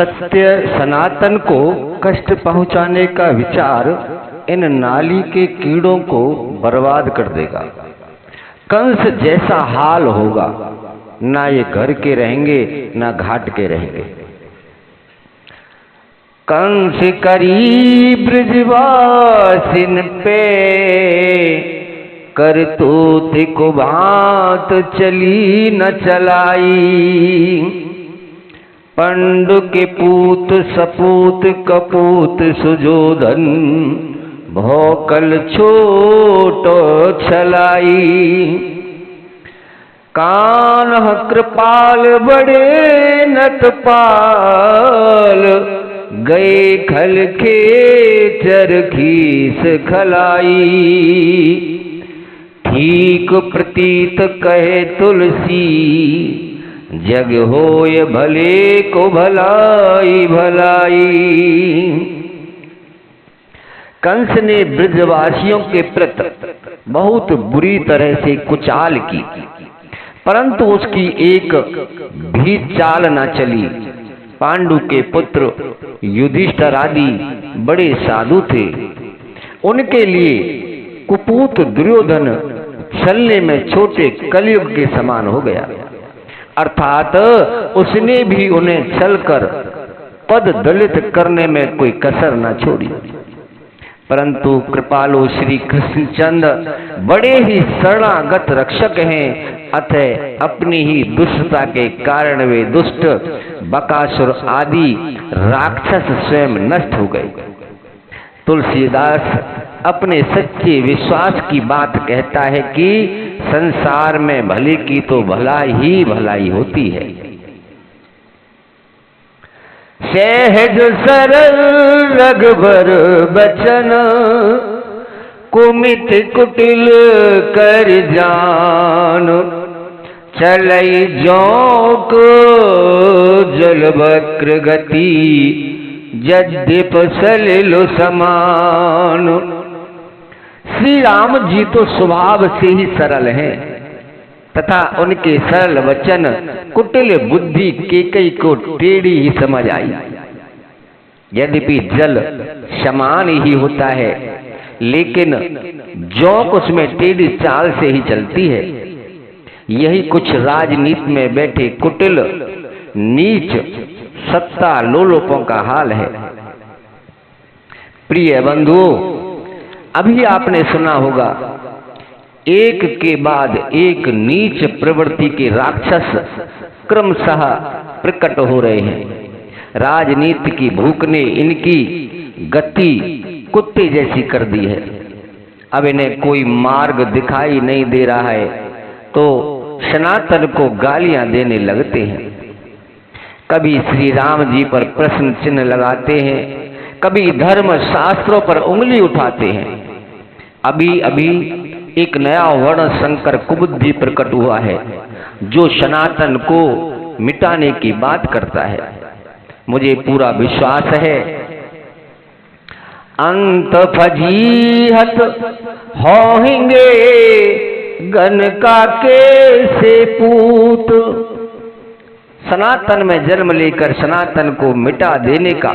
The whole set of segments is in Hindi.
सत्य सनातन को कष्ट पहुंचाने का विचार इन नाली के कीड़ों को बर्बाद कर देगा। कंस जैसा हाल होगा, ना ये घर के रहेंगे ना घाट के रहेंगे। कंस करी ब्रजवासिन पे, करतूत को भांत चली न चलाई। पंडु के पूत सपूत कपूत सुजोधन, भोकल छोटो छलाई। कान्ह कृपाल बड़े नतपाल, गए खल के चरखीस खलाई। ठीक प्रतीत कहे तुलसी, जग होय भले को भलाई भलाई। कंस ने ब्रजवासियों के प्रति बहुत बुरी तरह से कुचाल की, परंतु उसकी एक भी चाल न चली। पांडु के पुत्र युधिष्ठिर आदि बड़े साधु थे, उनके लिए कुपूत दुर्योधन छलने में छोटे कलयुग के समान हो गया। अर्थात उसने भी उन्हें छलकर पद दलित करने में कोई कसर न छोड़ी। परंतु कृपालु श्री कृष्णचंद्र बड़े ही शरणागत रक्षक हैं, अतः अपनी ही दुष्टता के कारण वे दुष्ट बकासुर आदि राक्षस स्वयं नष्ट हो गए। तुलसीदास अपने सच्चे विश्वास की बात कहता है कि संसार में भले की तो भलाई होती है। सहज सरल रघुबर बचन, कुमित कुटिल कर जान। चलई जोक जलवक्र गति, यद्यप सलिल समान। श्री राम जी तो स्वभाव से ही सरल हैं, तथा उनके सरल वचन कुटिल बुद्धि केकई को टेढ़ी ही समझ आई। यद्यपि जल समान ही होता है, लेकिन जोंक उसमें टेढ़ी चाल से ही चलती है। यही कुछ राजनीति में बैठे कुटिल नीच सत्ता लोलोपों का हाल है। प्रिय बंधुओं, अभी आपने सुना होगा एक के बाद एक नीच प्रवृत्ति के राक्षस क्रमशः प्रकट हो रहे हैं। राजनीति की भूख ने इनकी गति कुत्ते जैसी कर दी है। अब इन्हें कोई मार्ग दिखाई नहीं दे रहा है तो सनातन को गालियां देने लगते हैं। कभी श्री राम जी पर प्रश्न चिन्ह लगाते हैं, कभी धर्म शास्त्रों पर उंगली उठाते हैं। अभी अभी एक नया वर्ण संकर कुबुद्धि प्रकट हुआ है, जो सनातन को मिटाने की बात करता है। मुझे पूरा विश्वास है अंत फजीहत होंगे गण का के से पूत। सनातन में जन्म लेकर सनातन को मिटा देने का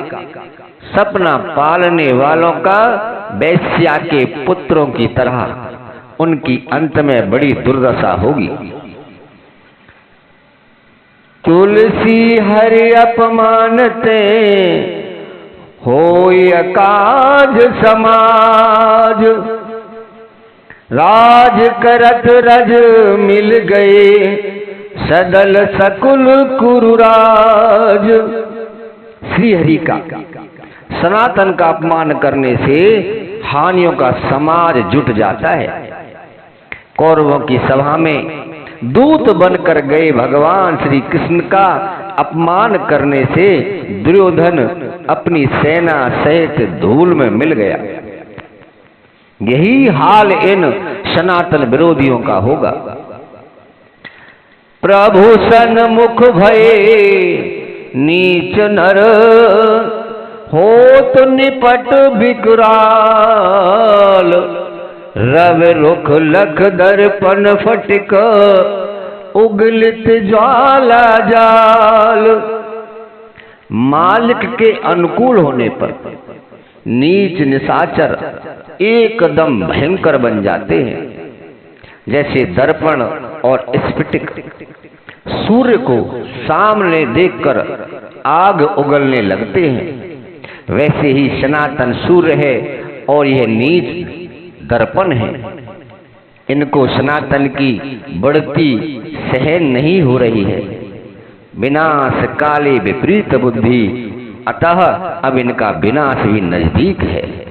सपना पालने वालों का वैश्या के पुत्रों की तरह उनकी अंत में बड़ी दुर्दशा होगी। तुलसी हरि अपमानते होय काज समाज। राज करत रज मिल गए सदल सकुल कुरुराज। श्री हरि का सनातन का अपमान करने से हानियों का समाज जुट जाता है। कौरवों की सभा में दूत बनकर गए भगवान श्री कृष्ण का अपमान करने से दुर्योधन अपनी सेना सहित धूल में मिल गया। यही हाल इन सनातन विरोधियों का होगा। प्रभु सन्मुख भये नीच नर, होत निपट विकराल। रव रुख लख दर्पण फटिक, उगलित ज्वाला जाल। मालिक के अनुकूल होने पर नीच निशाचर एकदम भयंकर बन जाते हैं। जैसे दर्पण और स्फटिक सूर्य को सामने देखकर आग उगलने लगते हैं, वैसे ही सनातन सूर्य है और यह नीच दर्पण है। इनको सनातन की बढ़ती सहन नहीं हो रही है। विनाश काले विपरीत बुद्धि, अतः अब इनका विनाश भी नजदीक है।